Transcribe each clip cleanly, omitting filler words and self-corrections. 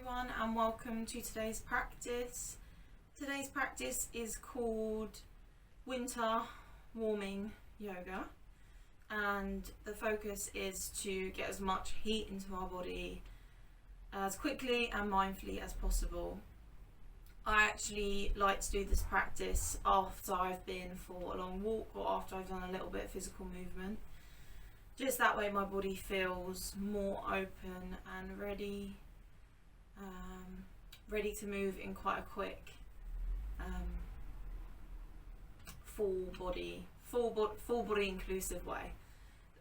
everyone, and welcome to today's practice. Today's practice is called winter warming yoga, and the focus is to get as much heat into our body as quickly and mindfully as possible. I actually like to do this practice after I've been for a long walk or after I've done a little bit of physical movement. Just that way my body feels more open and ready to move in quite a quick full body inclusive way.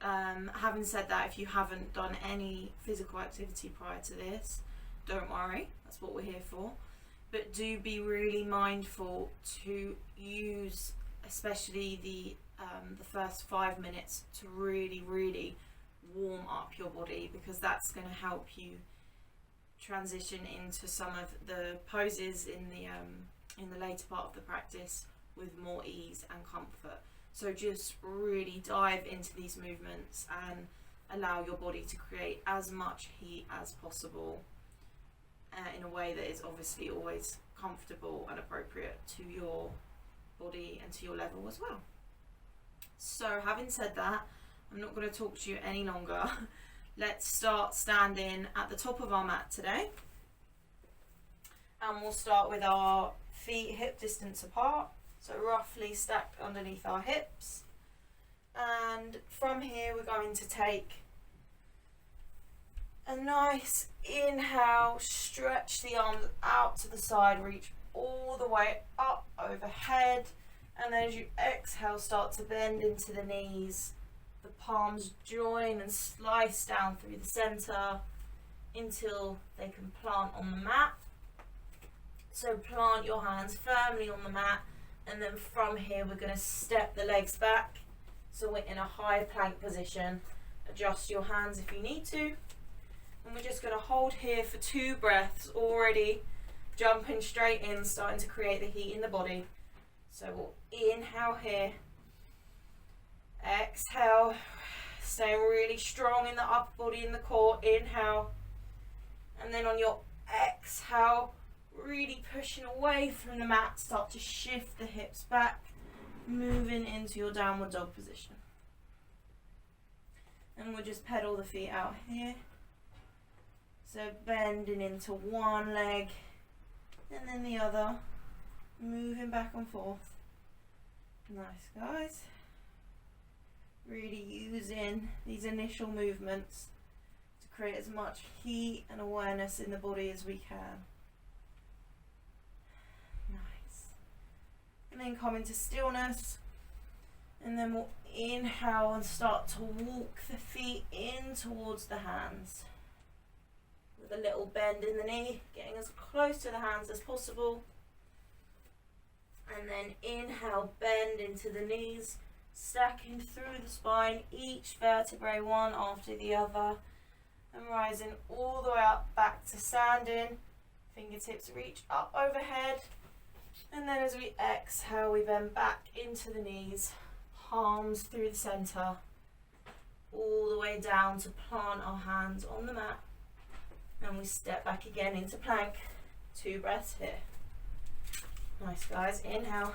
Having said that, if you haven't done any physical activity prior to this, don't worry, that's what we're here for. But do be really mindful to use especially the first 5 minutes to really warm up your body, because that's going to help you transition into some of the poses in the later part of the practice with more ease and comfort. So just really dive into these movements and allow your body to create as much heat as possible in a way that is obviously always comfortable and appropriate to your body and to your level as well. So having said that, I'm not going to talk to you any longer. Let's start standing at the top of our mat today, and we'll start with our feet hip distance apart, so roughly stacked underneath our hips. And from here we're going to take a nice inhale, stretch the arms out to the side, reach all the way up overhead, and then as you exhale start to bend into the knees. The palms join and slice down through the center until they can plant on the mat. So plant your hands firmly on the mat, and then from here we're going to step the legs back so we're in a high plank position. Adjust your hands if you need to, and we're just going to hold here for 2 breaths, already jumping straight in, starting to create the heat in the body. So we'll inhale here, exhale, staying really strong in the upper body and the core. Inhale, and then on your exhale, really pushing away from the mat, start to shift the hips back, moving into your downward dog position. And we'll just pedal the feet out here, so bending into one leg and then the other, moving back and forth. Nice, guys. Really using these initial movements to create as much heat and awareness in the body as we can. Nice. And then come into stillness, and then we'll inhale and start to walk the feet in towards the hands with a little bend in the knee, getting as close to the hands as possible. And then inhale, bend into the knees, stacking through the spine, each vertebrae one after the other, and rising all the way up back to standing. Fingertips reach up overhead, and then as we exhale we bend back into the knees, palms through the center, all the way down to plant our hands on the mat, and we step back again into plank. 2 breaths here. Nice, guys. Inhale,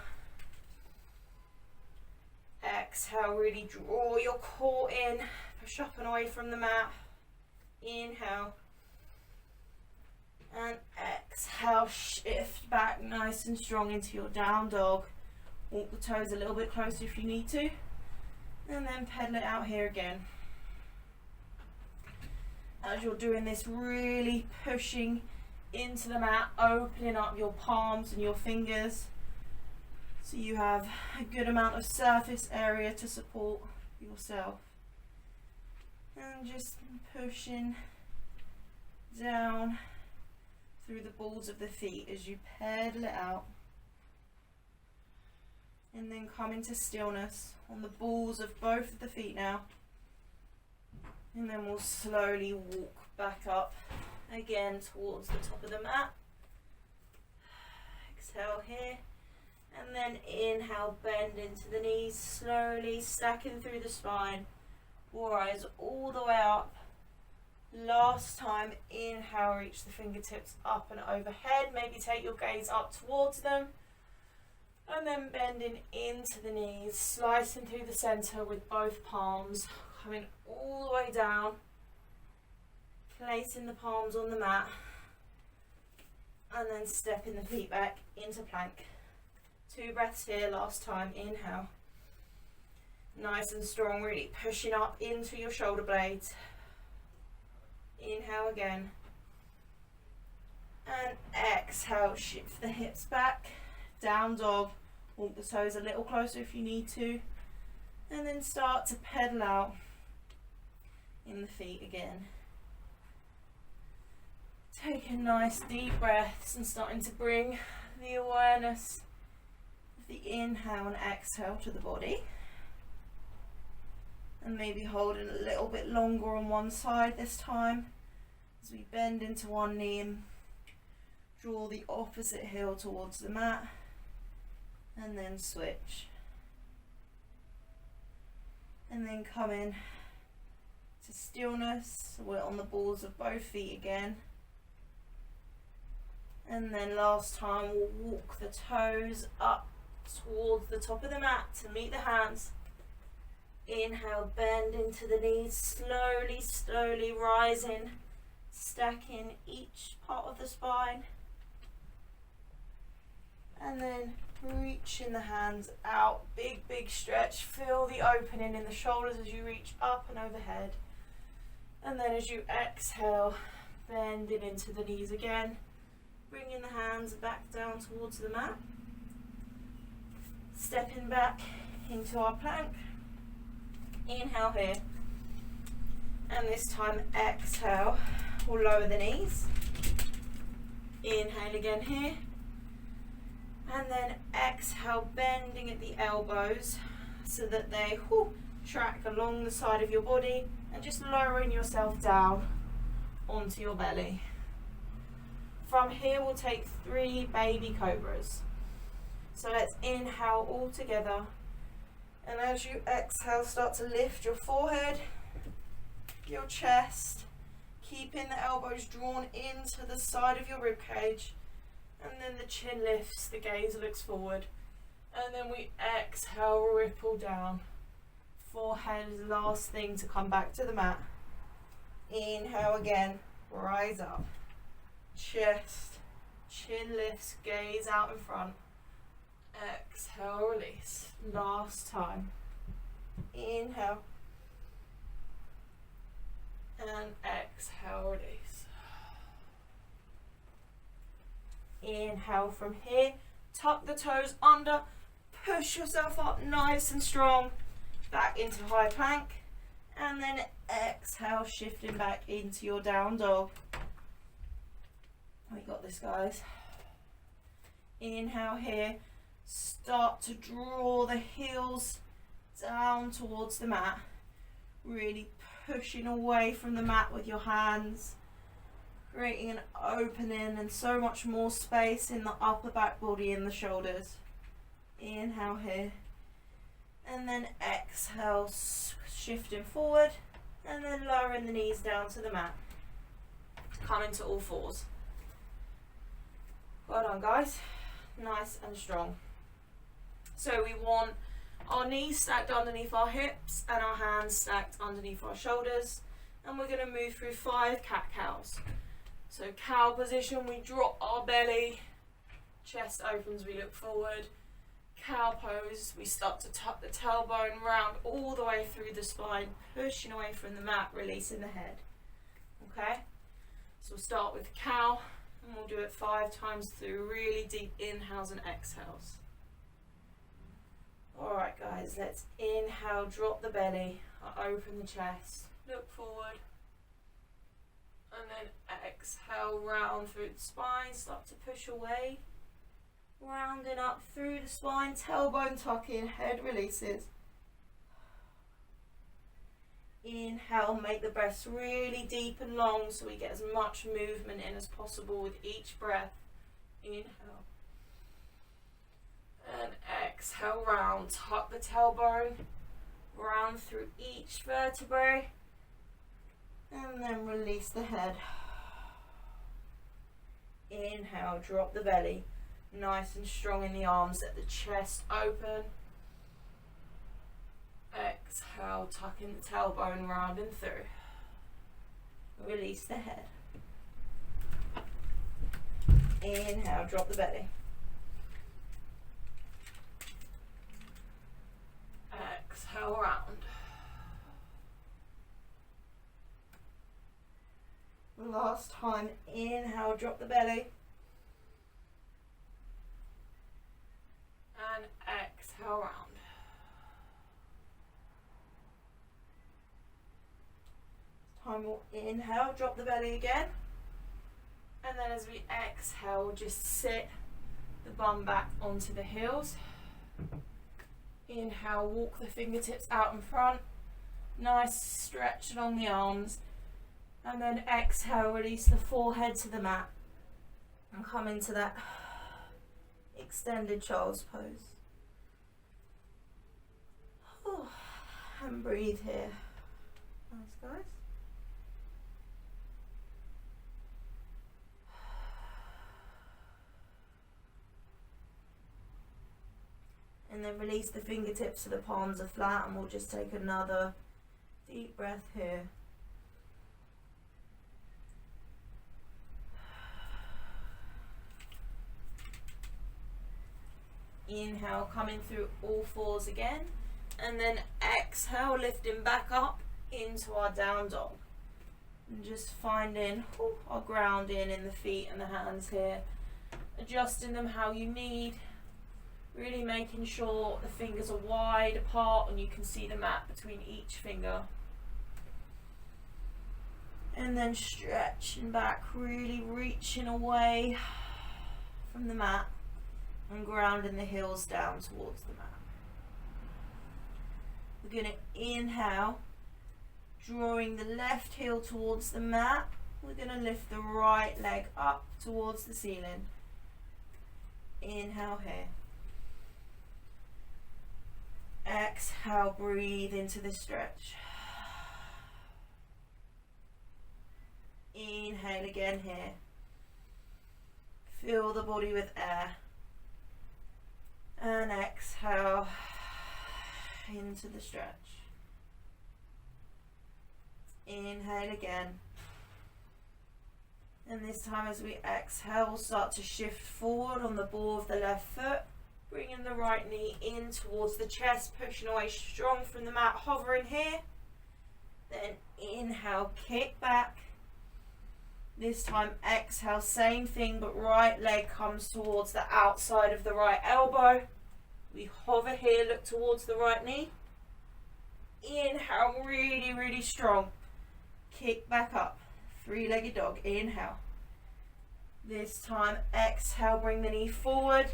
exhale, really draw your core in, push up and away from the mat. Inhale, and exhale, shift back nice and strong into your down dog. Walk the toes a little bit closer if you need to, and then pedal it out here again. As you're doing this, really pushing into the mat, opening up your palms and your fingers so you have a good amount of surface area to support yourself, and just pushing down through the balls of the feet as you pedal it out, and then come into stillness on the balls of both of the feet now, and then we'll slowly walk back up again towards the top of the mat. Exhale here, and then inhale, bend into the knees, slowly stacking through the spine. Rise all the way up, Last time, inhale, reach the fingertips up and overhead. Maybe take your gaze up towards them. And then bending into the knees, slicing through the center with both palms, coming all the way down, placing the palms on the mat, and then stepping the feet back into plank. 2 breaths here, last time, inhale. Nice and strong, really pushing up into your shoulder blades. Inhale again. And exhale, shift the hips back. Down dog, walk the toes a little closer if you need to, and then start to pedal out in the feet again. Taking nice deep breaths and starting to bring the awareness of the inhale and exhale to the body, and maybe holding a little bit longer on one side this time as we bend into one knee and draw the opposite heel towards the mat. And then switch. And then come in to stillness. So we're on the balls of both feet again. And then last time, we'll walk the toes up towards the top of the mat to meet the hands. Inhale, bend into the knees, slowly, slowly rising, stacking each part of the spine. And then reaching the hands out, big stretch. Feel the opening in the shoulders as you reach up and overhead. And then as you exhale, bending into the knees again, bringing the hands back down towards the mat. Stepping back into our plank. Inhale here. And this time exhale, we'll lower the knees. Inhale again here. And then exhale, bending at the elbows so that they track along the side of your body, and just lowering yourself down onto your belly. From here, we'll take 3 baby cobras. So let's inhale all together. And as you exhale, start to lift your forehead, your chest, keeping the elbows drawn into the side of your rib cage. And then the chin lifts, the gaze looks forward. And then we exhale, ripple down. Forehead is the last thing to come back to the mat. Inhale again, rise up. Chest, chin lifts, gaze out in front. Exhale, release. Last time. Inhale. And exhale, release. Inhale from here, tuck the toes under, push yourself up nice and strong, back into high plank, and then exhale, shifting back into your down dog. We got this, guys. Inhale here, start to draw the heels down towards the mat, really pushing away from the mat with your hands, creating an opening and so much more space in the upper back body and the shoulders. Inhale here, and then exhale, shifting forward, and then lowering the knees down to the mat. Come into all fours. Well done, guys. Nice and strong. So we want our knees stacked underneath our hips and our hands stacked underneath our shoulders, and we're going to move through 5 cat-cows. So cow position, we drop our belly, chest opens, we look forward. Cow pose, we start to tuck the tailbone round all the way through the spine, pushing away from the mat, releasing the head. Okay, so we'll start with cow, and we'll do it 5 times through really deep inhales and exhales. Alright guys, let's inhale, drop the belly, open the chest, look forward. And then exhale, round through the spine, start to push away. Rounding up through the spine, tailbone tuck in, head releases. Inhale, make the breaths really deep and long so we get as much movement in as possible with each breath. Inhale. And exhale, round, tuck the tailbone, round through each vertebrae. And then release the head. Inhale, drop the belly. Nice and strong in the arms, let the chest open. Exhale, tucking the tailbone, rounding through. Release the head. Inhale, drop the belly. Exhale, round. Last time, inhale, drop the belly. And exhale, round. Time we'll inhale, drop the belly again. And then as we exhale, we'll just sit the bum back onto the heels. Inhale, walk the fingertips out in front. Nice stretch along the arms. And then exhale, release the forehead to the mat. And come into that extended child's pose. Oh, and breathe here. Nice, guys. And then release the fingertips so the palms are flat, and we'll just take another deep breath here. Inhale, coming through all fours again, and then exhale, lifting back up into our down dog. And just finding our grounding in the feet and the hands here, adjusting them how you need. Really making sure the fingers are wide apart and you can see the mat between each finger. And then stretching back, really reaching away from the mat and grounding the heels down towards the mat. We're going to inhale, drawing the left heel towards the mat. We're going to lift the right leg up towards the ceiling. Inhale here. Exhale, breathe into the stretch. Inhale again here. Fill the body with air. And exhale into the stretch. Inhale again. And this time as we exhale, we'll start to shift forward on the ball of the left foot. Bringing the right knee in towards the chest, pushing away strong from the mat, hovering here. Then inhale, kick back. This time exhale, same thing, but right leg comes towards the outside of the right elbow. We hover here, look towards the right knee. Inhale, really, really strong. Kick back up. Three-legged dog, inhale. This time exhale, bring the knee forward.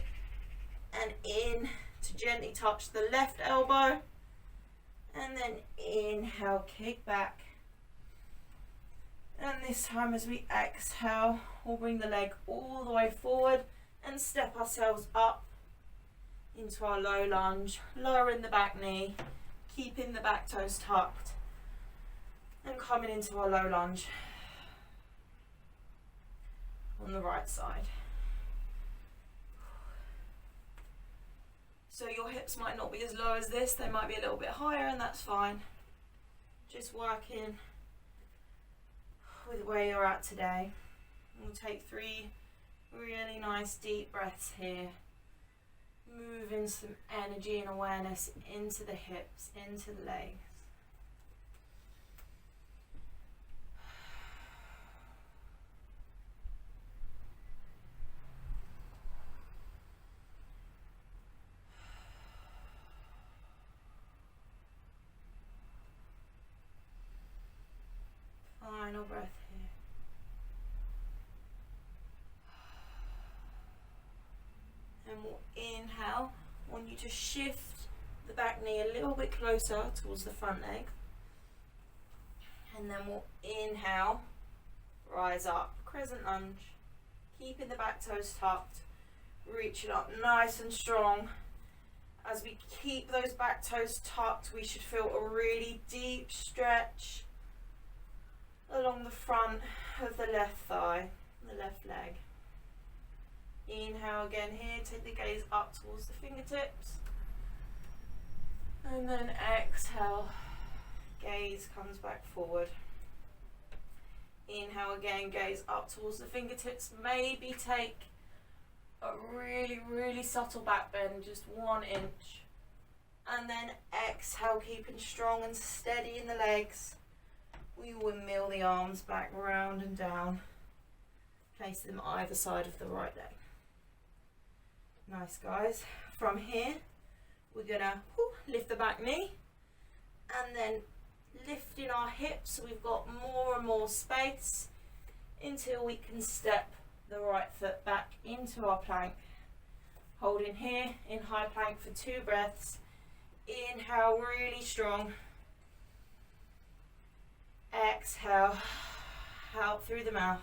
And in to gently touch the left elbow, and then inhale, kick back. And this time as we exhale, we'll bring the leg all the way forward and step ourselves up into our low lunge, lowering the back knee, keeping the back toes tucked, and coming into our low lunge on the right side. So your hips might not be as low as this, they might be a little bit higher, and that's fine. Just working with where you're at today. We'll take 3 really nice deep breaths here. Moving some energy and awareness into the hips, into the legs. Final breath here. And we'll inhale. I want you to shift the back knee a little bit closer towards the front leg. And then we'll inhale, rise up, crescent lunge, keeping the back toes tucked, reaching up nice and strong. As we keep those back toes tucked, we should feel a really deep stretch along the front of the left thigh, the left leg. Inhale again here, take the gaze up towards the fingertips. And then exhale, gaze comes back forward. Inhale again, gaze up towards the fingertips. Maybe take a really, really subtle back bend, just 1 inch. And then exhale, keeping strong and steady in the legs. We windmill the arms back round and down. Place them either side of the right leg. Nice, guys. From here, we're gonna lift the back knee and then lifting our hips so we've got more and more space until we can step the right foot back into our plank. Holding here in high plank for 2 breaths. Inhale really strong. Exhale out through the mouth.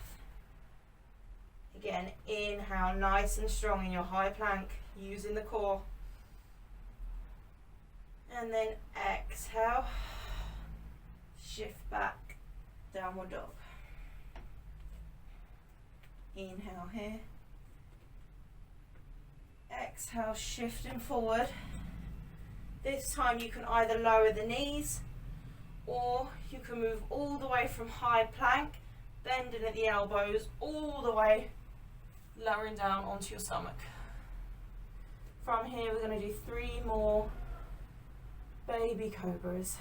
Again, inhale nice and strong in your high plank, using the core. And then exhale, shift back, downward dog. Inhale here. Exhale, shifting forward. This time you can either lower the knees or you can move all the way from high plank, bending at the elbows, all the way lowering down onto your stomach. From here we're going to do 3 more baby cobras.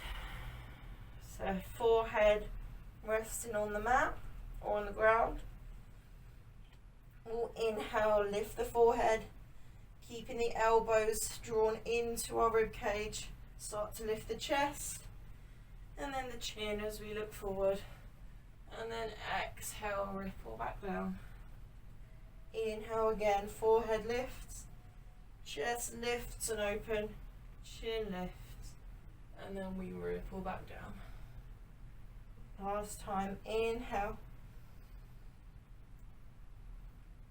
So forehead resting on the mat or on the ground. We'll inhale, lift the forehead, keeping the elbows drawn into our rib cage. Start to lift the chest and then the chin as we look forward. And then exhale, ripple back down. Inhale again, forehead lifts, chest lifts and open, chin lifts, and then we ripple back down. Last time, inhale.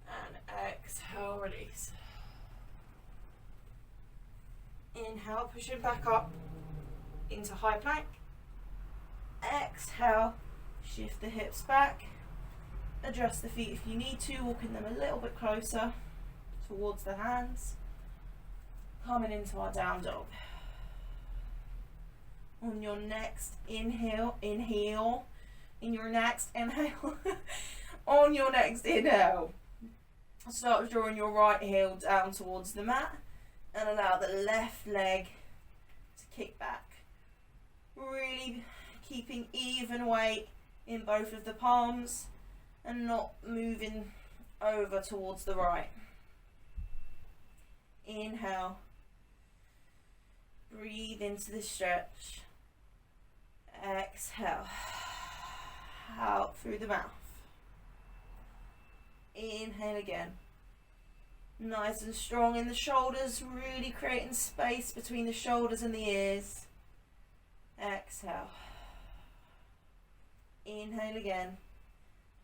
And exhale, release. Inhale, pushing back up into high plank. Exhale, shift the hips back. Adjust the feet if you need to, walking them a little bit closer towards the hands. Coming into our down dog. On your next inhale, in your next inhale, on your next inhale, start drawing your right heel down towards the mat and allow the left leg to kick back. Really keeping even weight in both of the palms and not moving over towards the right. Inhale. Breathe into the stretch. Exhale. Out through the mouth. Inhale again. Nice and strong in the shoulders, really creating space between the shoulders and the ears. Exhale. Inhale again.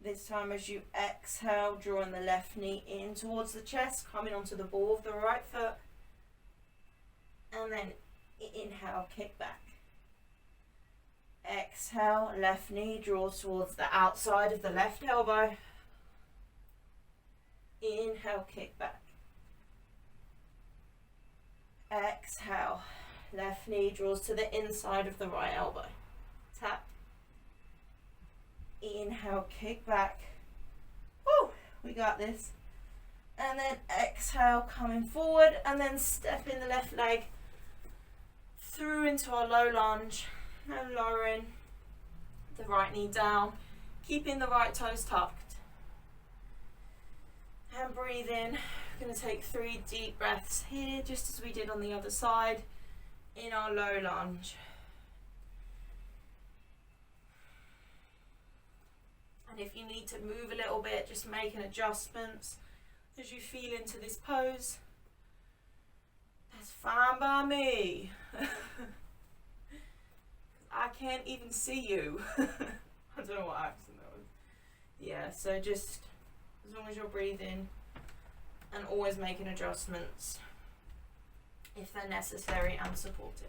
This time as you exhale, drawing the left knee in towards the chest, coming onto the ball of the right foot. And then inhale, kick back. Exhale, left knee draws towards the outside of the left elbow. Inhale, kick back. Exhale, left knee draws to the inside of the right elbow. Tap. Inhale, kick back. Woo, we got this. And then exhale, coming forward, and then stepping the left leg through into our low lunge and lowering the right knee down, keeping the right toes tucked. And breathe in. We're going to take 3 deep breaths here, just as we did on the other side in our low lunge. And if you need to move a little bit, just making adjustments as you feel into this pose. That's fine by me. I can't even see you. I don't know what accent that was. Yeah, so just as long as you're breathing and always making adjustments if they're necessary and supportive.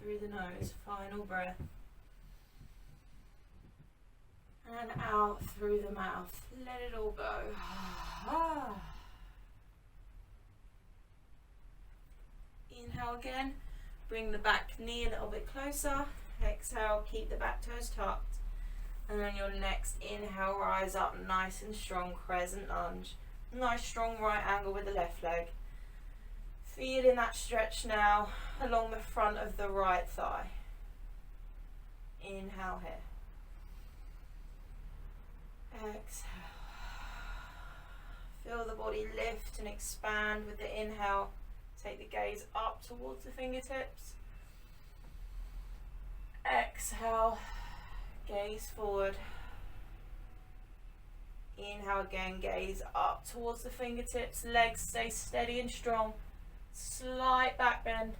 through the nose, final breath. And out through the mouth. Let it all go. Inhale again. Bring the back knee a little bit closer. Exhale, keep the back toes tucked. And on your next inhale, rise up nice and strong, crescent lunge. Nice strong right angle with the left leg. Feeling that stretch now along the front of the right thigh. Inhale here. Exhale. Feel the body lift and expand with the inhale. Take the gaze up towards the fingertips. Exhale. Gaze forward. Inhale again, gaze up towards the fingertips. Legs stay steady and strong. Slight back bend.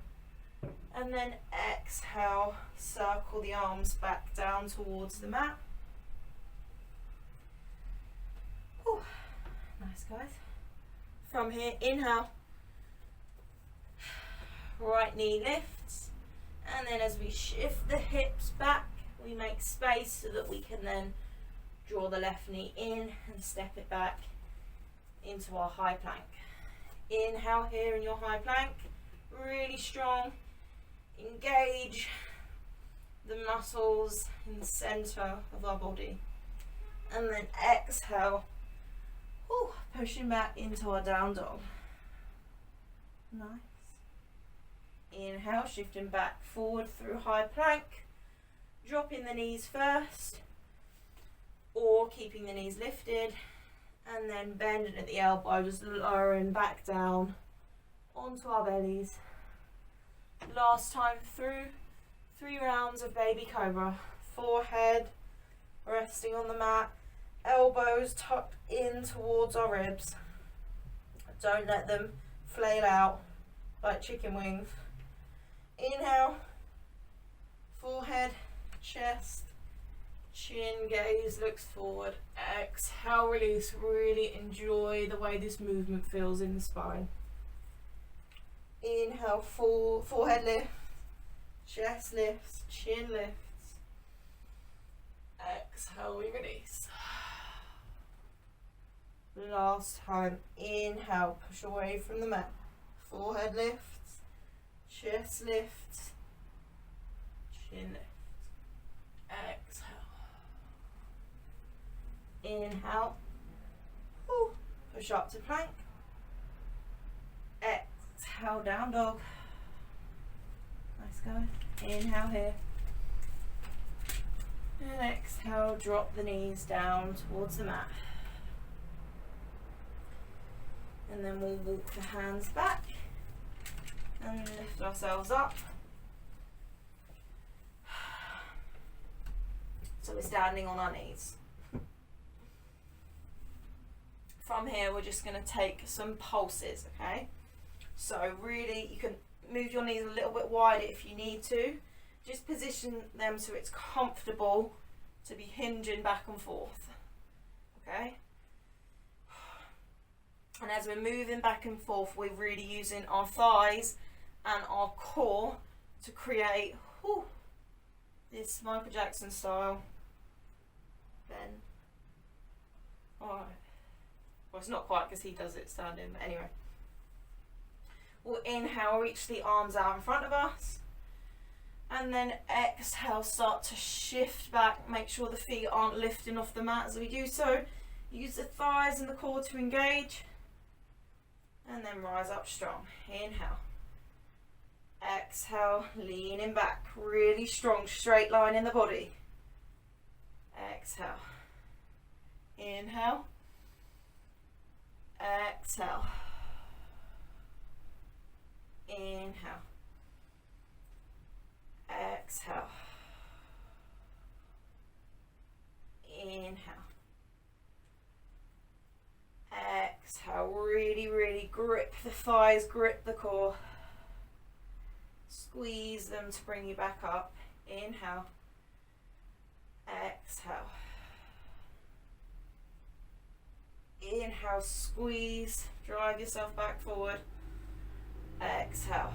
And then exhale, circle the arms back down towards the mat. Whew. Nice, guys. From here, inhale. Right knee lifts. And then as we shift the hips back, we make space so that we can then draw the left knee in and step it back into our high plank. Inhale here in your high plank, really strong. Engage the muscles in the center of our body. And then exhale, pushing back into our down dog. Nice. Inhale, shifting back forward through high plank. Dropping the knees first, or keeping the knees lifted, and then bending at the elbows, lowering back down onto our bellies. Last time through, 3 rounds of baby cobra. Forehead resting on the mat, elbows tucked in towards our ribs. Don't let them flail out like chicken wings. Inhale, forehead, chest, chin, gaze looks forward. Exhale, release. Really enjoy the way this movement feels in the spine. Inhale, full forehead lift, chest lifts, chin lifts. Exhale, we release. Last time, inhale, push away from the mat. Forehead lifts, chest lifts, chin lifts. Exhale. Inhale. Push up to plank. Exhale, down dog. Nice going. Inhale here. And exhale, drop the knees down towards the mat. And then we'll walk the hands back and lift ourselves up. So we're standing on our knees. From here, we're just going to take some pulses, okay? So really, you can move your knees a little bit wider if you need to. Just position them so it's comfortable to be hinging back and forth, okay? And as we're moving back and forth, we're really using our thighs and our core to create this Michael Jackson style bend. Alright. Well, it's not quite because he does it standing, but anyway. We'll inhale, reach the arms out in front of us. And then exhale, start to shift back. Make sure the feet aren't lifting off the mat as we do so. Use the thighs and the core to engage. And then rise up strong. Inhale. Exhale, leaning back. Really strong, straight line in the body. Exhale. Inhale. Exhale. Inhale. Exhale. Inhale. Exhale. Really, really grip the thighs, grip the core. Squeeze them to bring you back up. Inhale. Exhale. Inhale, squeeze, drive yourself back forward. Exhale.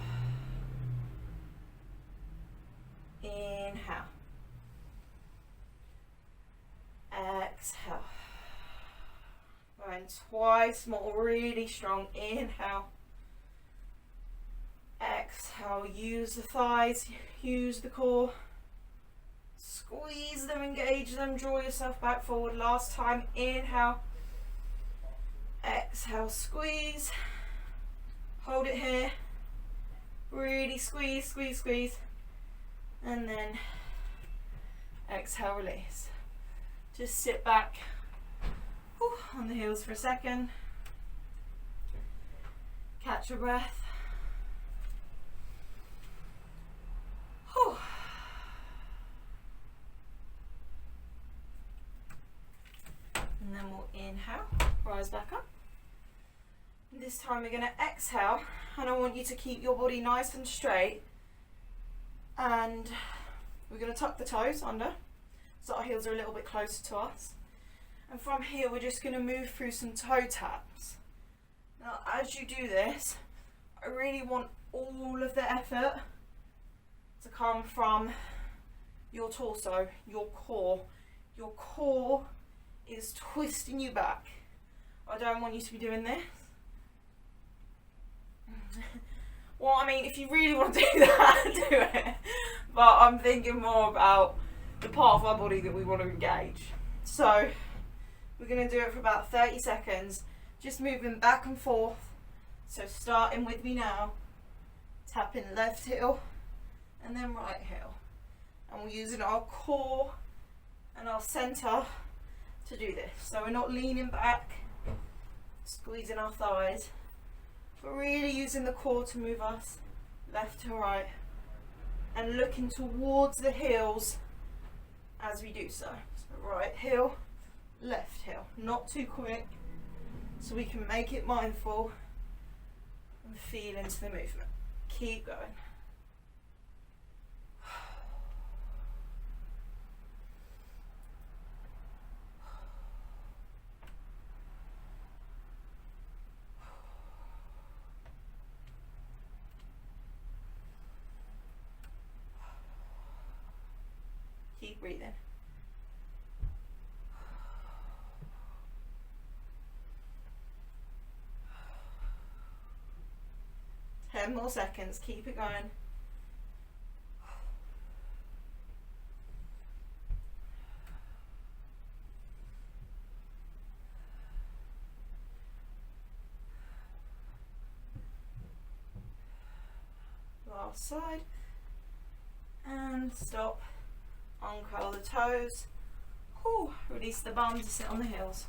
Inhale. Exhale. Going twice more, really strong. Inhale. Exhale. Use the thighs, use the core. Squeeze them, engage them, draw yourself back forward. Last time. Inhale. Exhale, squeeze. Hold it here. Really squeeze, squeeze, squeeze. And then exhale, release. Just sit back on the heels for a second. Catch your breath. And then we'll inhale, rise back up. This time we're going to exhale, and I want you to keep your body nice and straight. And we're going to tuck the toes under, so our heels are a little bit closer to us. And from here, we're just going to move through some toe taps. Now, as you do this, I really want all of the effort to come from your torso, your core. Your core is twisting you back. I don't want you to be doing this. Well, I mean, if you really want to do that, do it. But I'm thinking more about the part of our body that we want to engage. So we're going to do it for about 30 seconds, just moving back and forth. So starting with me now, tapping left heel and then right heel. And we're using our core and our center to do this. So we're not leaning back, squeezing our thighs, but really using the core to move us left to right and looking towards the heels as we do so. So right heel, left heel, not too quick, so we can make it mindful and feel into the movement. Keep going. Keep breathing. Ten more seconds, keep it going. Last side. And stop. Uncurl the toes. Release the bum to sit on the heels.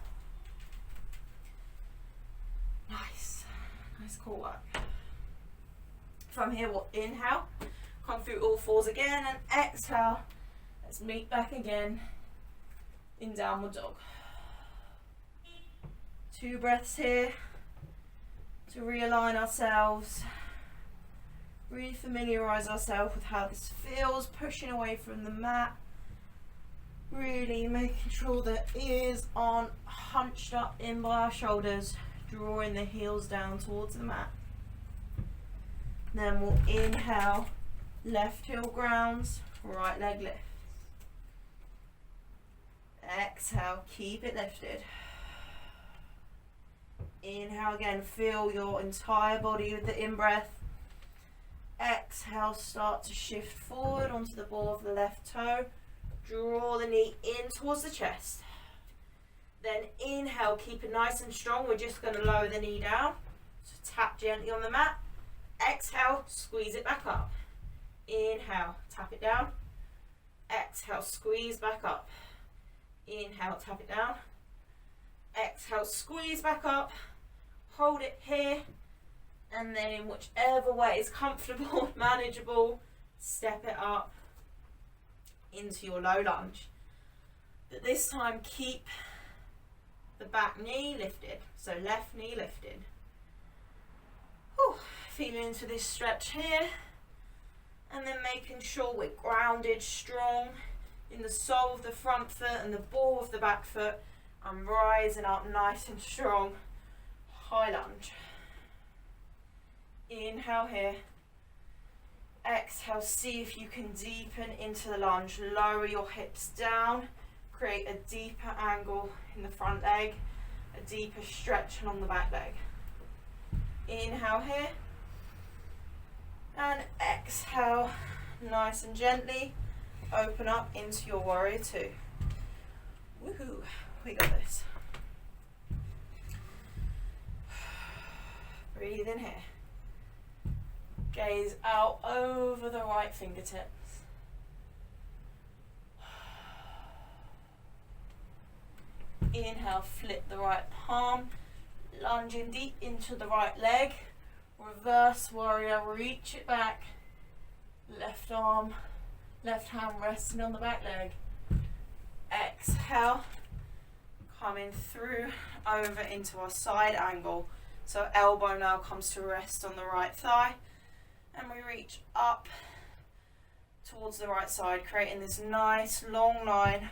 Nice. Nice core work. From here we'll inhale, come through all fours again, and exhale. Let's meet back again in downward dog. 2 breaths here to realign ourselves, re-familiarise ourselves with how this feels, pushing away from the mat, really making sure the ears aren't hunched up in by our shoulders, drawing the heels down towards the mat. Then we'll inhale, left heel grounds, right leg lifts. Exhale, keep it lifted. Inhale again, feel your entire body with the in-breath. Exhale, start to shift forward onto the ball of the left toe. Draw the knee in towards the chest. Then inhale, keep it nice and strong. We're just going to lower the knee down. So tap gently on the mat. Exhale, squeeze it back up. Inhale, tap it down. Exhale, squeeze back up. Inhale, tap it down. Exhale, squeeze back up. Hold it here. And then in whichever way is comfortable, manageable, step it up into your low lunge. But this time keep the back knee lifted. So left knee lifted. Whew. Feeling into this stretch here, and then making sure we're grounded, strong in the sole of the front foot and the ball of the back foot, and rising up nice and strong, high lunge. Inhale here, Exhale, see if you can deepen into the lunge. Lower your hips down. Create a deeper angle in the front leg. A deeper stretch along the back leg. Inhale here. And exhale, nice and gently. Open up into your warrior two. Woohoo, we got this. Breathe in here. Gaze out over the right fingertips. Inhale, flip the right palm, lunge in deep into the right leg. Reverse warrior, reach it back. Left arm, left hand resting on the back leg. Exhale, coming through over into our side angle. So elbow now comes to rest on the right thigh. And we reach up towards the right side, creating this nice long line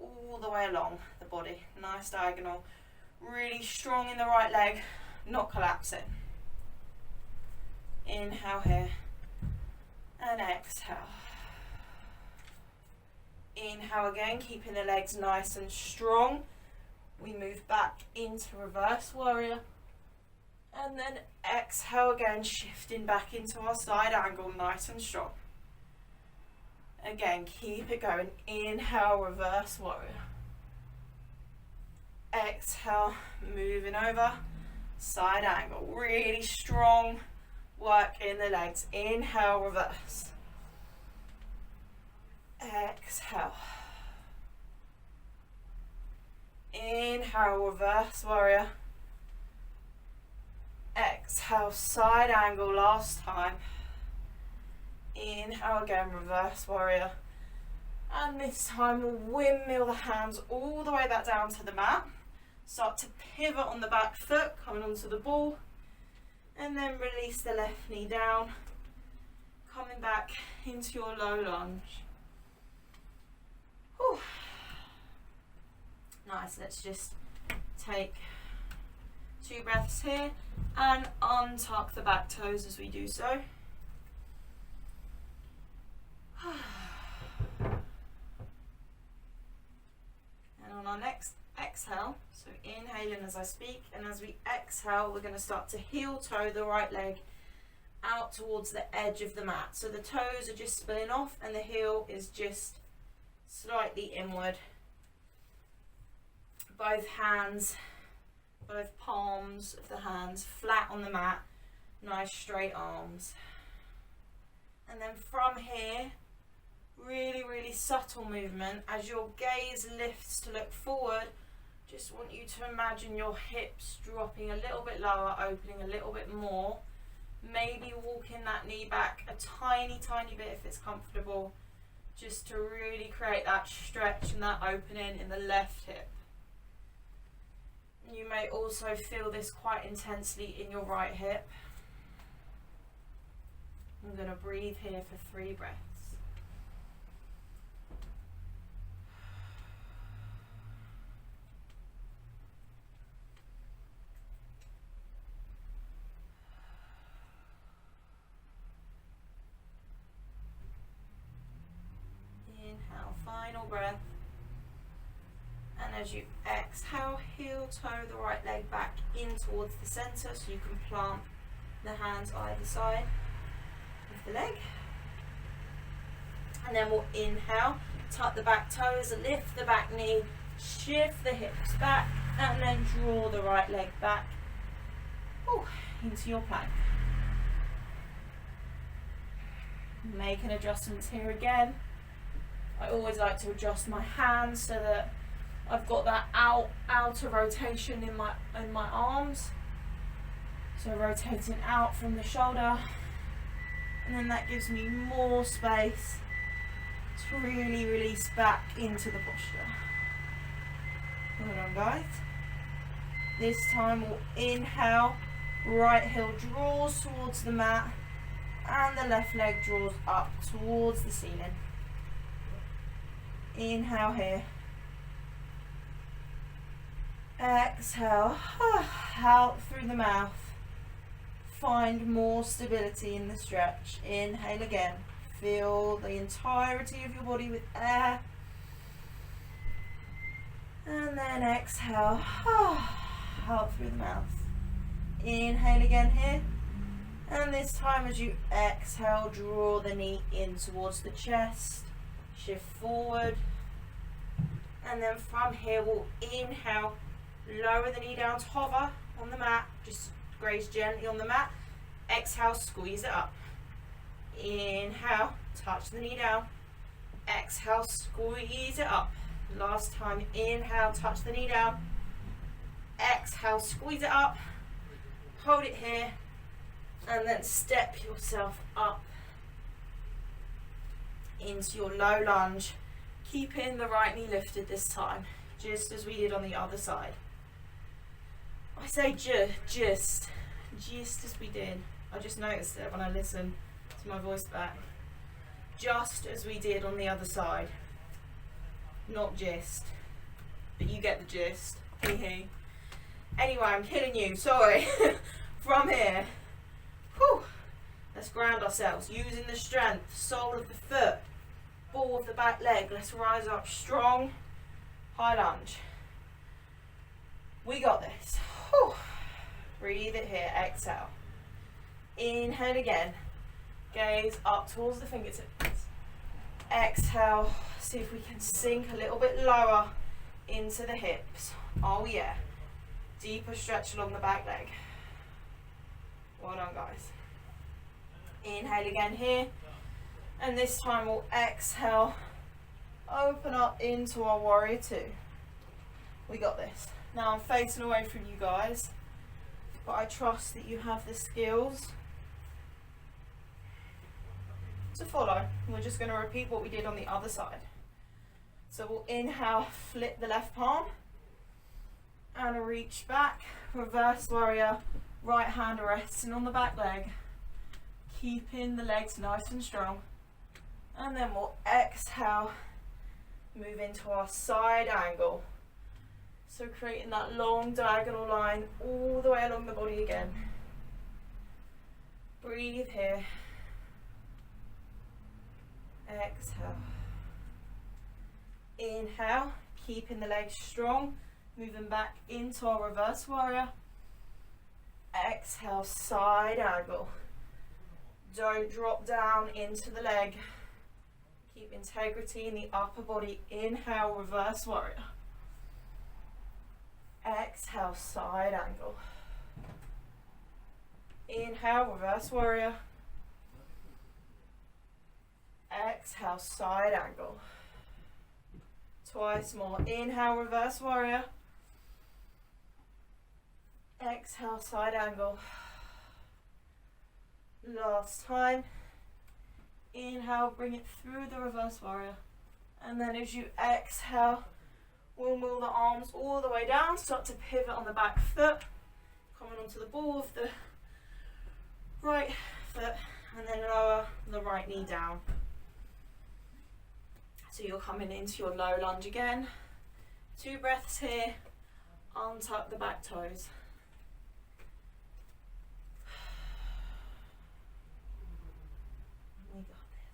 all the way along the body. Nice diagonal. Really strong in the right leg, not collapsing. Inhale here. And exhale. Inhale again, keeping the legs nice and strong. We move back into reverse warrior. And then exhale again, shifting back into our side angle, nice and strong. Again, keep it going. Inhale, reverse warrior. Exhale, moving over, side angle. Really strong work in the legs. Inhale, reverse. Exhale. Inhale, reverse warrior. Exhale, side angle last time. Inhale again, reverse warrior. And this time we'll windmill the hands all the way back down to the mat. Start to pivot on the back foot, coming onto the ball. And then release the left knee down. Coming back into your low lunge. Whew. Nice, let's just take 2 breaths here and untuck the back toes as we do so. And on our next exhale, so inhaling as I speak, and as we exhale, we're going to start to heel toe the right leg out towards the edge of the mat. So the toes are just splitting off and the heel is just slightly inward. Both hands, both palms of the hands flat on the mat, nice straight arms. And then from here, really, really subtle movement. As your gaze lifts to look forward, just want you to imagine your hips dropping a little bit lower, opening a little bit more. Maybe walking that knee back a tiny, tiny bit if it's comfortable, just to really create that stretch and that opening in the left hip. You may also feel this quite intensely in your right hip. I'm going to breathe here for 3 breaths. Inhale, final breath. And as you exhale, heel toe the right leg back in towards the center so you can plant the hands either side of the leg. And then we'll inhale, tuck the back toes, lift the back knee, shift the hips back, and then draw the right leg back into your plank. Making adjustments here again. I always like to adjust my hands so that I've got that outer rotation in my arms. So rotating out from the shoulder, and then that gives me more space to really release back into the posture. Well done, guys. This time we'll inhale, right heel draws towards the mat, and the left leg draws up towards the ceiling. Inhale here. Exhale, out through the mouth. find more stability in the stretch. Inhale again. Fill the entirety of your body with air. And then exhale out through the mouth. Inhale again here. And this time as you exhale, draw the knee in towards the chest. Shift forward. And then from here we'll inhale, lower the knee down to hover on the mat. Just graze gently on the mat. Exhale, squeeze it up. Inhale, touch the knee down. Exhale, squeeze it up. Last time, inhale, touch the knee down. Exhale, squeeze it up. Hold it here. And then step yourself up into your low lunge. Keeping the right knee lifted this time, just as we did on the other side. I say just as we did. I just noticed it when I listened to my voice back. Just as we did on the other side. Not just. But you get the gist. Hee hee. Anyway, I'm killing you. Sorry. From here. Whew. Let's ground ourselves. Using the strength. Sole of the foot. Ball of the back leg. Let's rise up strong. High lunge. We got this. Whew. Breathe it here. Exhale. Inhale again. Gaze up towards the fingertips. Exhale. See if we can sink a little bit lower into the hips. Oh yeah. Deeper stretch along the back leg. Well done, guys. Inhale again here. And this time we'll exhale. Open up into our warrior two. We got this. Now I'm facing away from you guys, but I trust that you have the skills to follow. We're just going to repeat what we did on the other side. So we'll inhale, flip the left palm and reach back, reverse warrior, right hand resting on the back leg, keeping the legs nice and strong. And then we'll exhale, move into our side angle. So creating that long diagonal line all the way along the body again. Breathe here. Exhale. Inhale, keeping the legs strong, moving back into our reverse warrior. Exhale, side angle. Don't drop down into the leg. Keep integrity in the upper body. Inhale, reverse warrior. Exhale, side angle. Inhale, reverse warrior. Exhale, side angle. Twice more. Inhale, reverse warrior. Exhale, side angle. Last time. Inhale, bring it through the reverse warrior. And then as you exhale, we'll move the arms all the way down. Start to pivot on the back foot. Coming onto the ball of the right foot. And then lower the right knee down. So you're coming into your low lunge again. 2 breaths here. Untuck the back toes. We got this.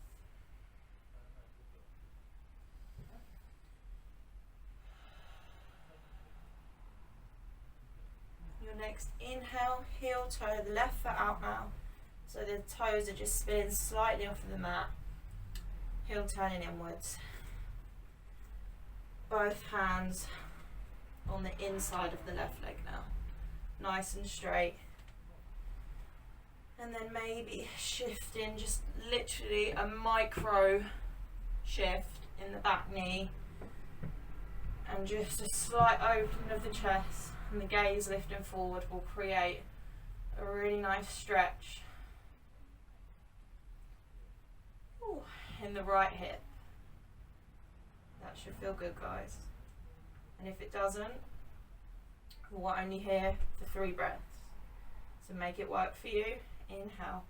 Your next inhale, heel toe the left foot out now. So the toes are just spinning slightly off of the mat. Heel turning inwards. Both hands on the inside of the left leg now. Nice and straight. And then maybe shifting, just literally a micro shift in the back knee. And just a slight opening of the chest. And the gaze lifting forward will create a really nice stretch. Ooh, in the right hip. That should feel good, guys. And if it doesn't, we're only here for 3 breaths. So make it work for you. Inhale.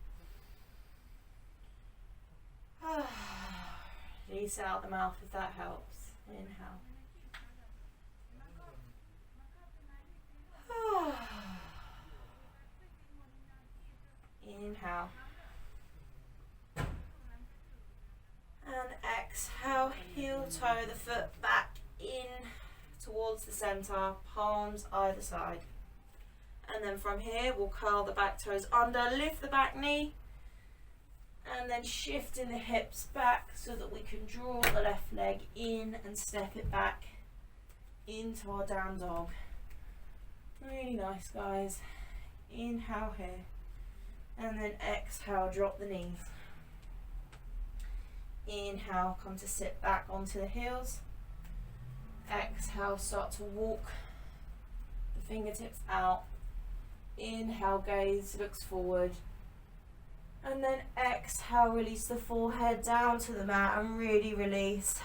Release out the mouth if that helps. Inhale. the foot back in towards the centre, palms either side. And then from here, we'll curl the back toes under, lift the back knee, and then shifting the hips back so that we can draw the left leg in and step it back into our down dog. Really nice, guys. Inhale here, and then exhale, drop the knees. Inhale, come to sit back onto the heels. Exhale, start to walk the fingertips out. Inhale, gaze looks forward. And then exhale, release the forehead down to the mat and really release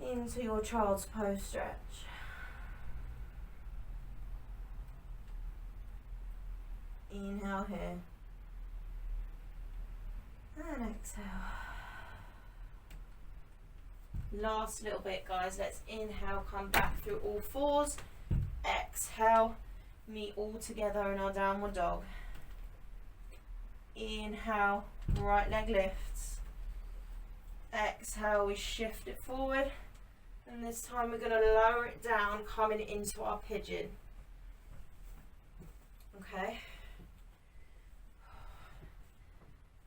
into your child's pose stretch. Inhale here. And exhale. Last little bit, guys. Let's inhale, come back through all fours. Exhale, meet all together in our downward dog. Inhale, right leg lifts. Exhale, we shift it forward. And this time we're going to lower it down, coming into our pigeon. Okay.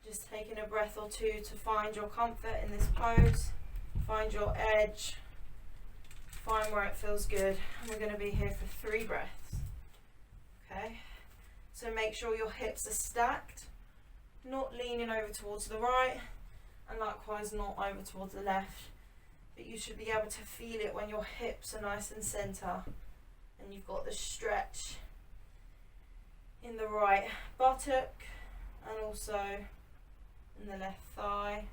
Just taking a breath or two to find your comfort in this pose. Find your edge. Find where it feels good. And we're going to be here for 3 breaths. Okay. So make sure your hips are stacked, not leaning over towards the right, and likewise not over towards the left. But you should be able to feel it when your hips are nice and center, and you've got the stretch in the right buttock and also in the left thigh.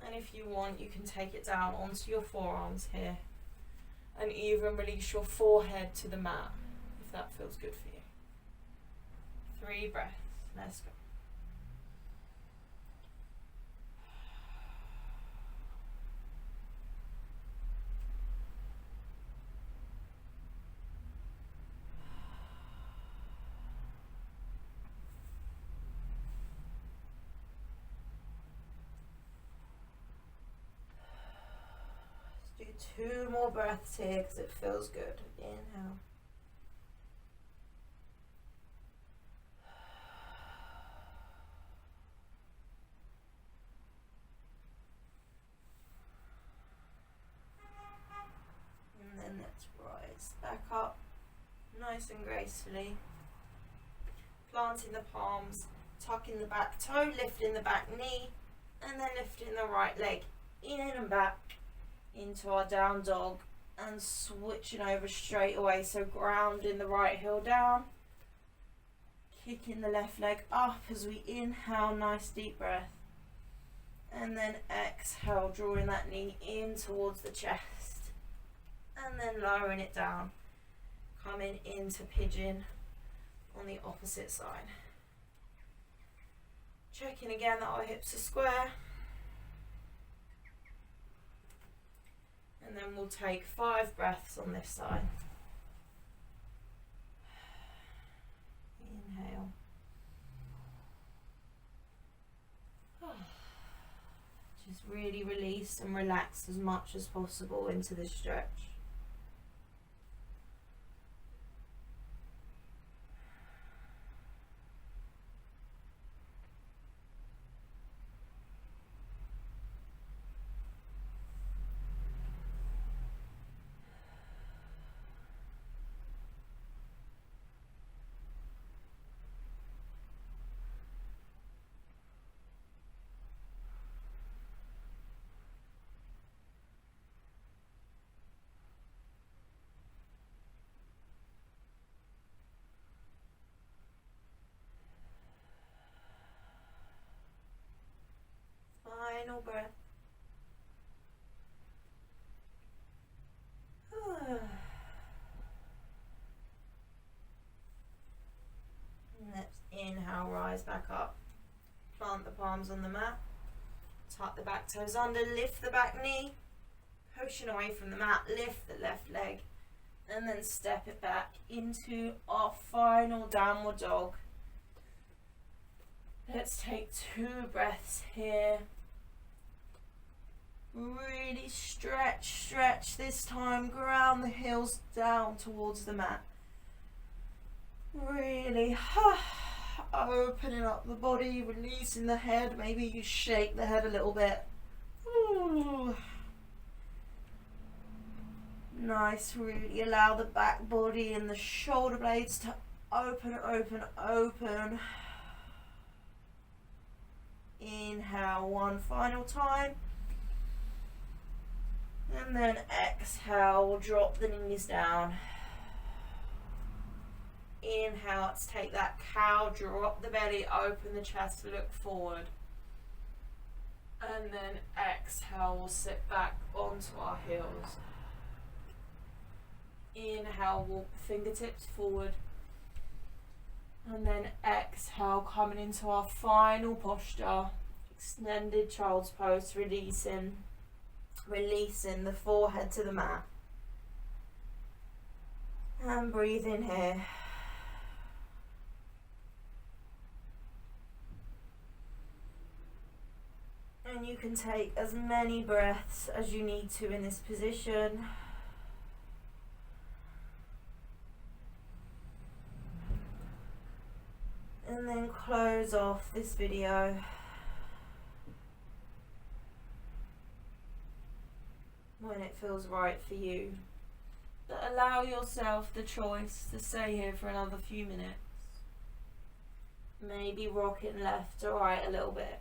And if you want, you can take it down onto your forearms here and even release your forehead to the mat if that feels good for you. 3 breaths. Let's go. Let's do 2 more breaths here because it feels good. Inhale. And then let's rise back up nice and gracefully. Planting the palms, tucking the back toe, lifting the back knee, and then lifting the right leg in and back into our down dog and switching over straight away. So grounding the right heel down, kicking the left leg up as we inhale, nice deep breath, and then exhale, drawing that knee in towards the chest and then lowering it down, coming into pigeon on the opposite side. Checking again that our hips are square. And then we'll take 5 breaths on this side. Inhale. Just really release and relax as much as possible into this stretch. Final breath. Let's inhale, rise back up. Plant the palms on the mat. Tuck the back toes under, lift the back knee. Pushing away from the mat, lift the left leg. And then step it back into our final downward dog. Let's take 2 breaths here. Really stretch this time. Ground the heels down towards the mat. Really opening up the body, releasing the head. Maybe you shake the head a little bit. Ooh. Nice, really allow the back body and the shoulder blades to open. Inhale one final time. And then exhale, we'll drop the knees down. Inhale, let's take that cow, drop the belly, open the chest, look forward. And then exhale, we'll sit back onto our heels. Inhale, walk the fingertips forward. And then exhale, coming into our final posture. Extended child's pose, releasing the forehead to the mat. And breathe in here. And you can take as many breaths as you need to in this position. And then close off this video. When it feels right for you. But allow yourself the choice to stay here for another few minutes. Maybe rocking left or right a little bit.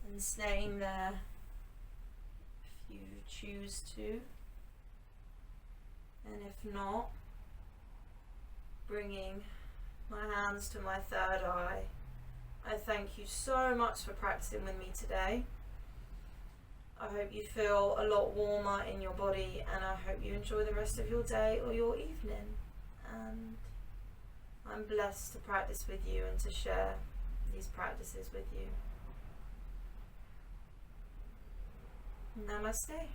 And staying there if you choose to. And if not, bringing my hands to my third eye. I thank you so much for practicing with me today. I hope you feel a lot warmer in your body, and I hope you enjoy the rest of your day or your evening. And I'm blessed to practice with you and to share these practices with you. Namaste.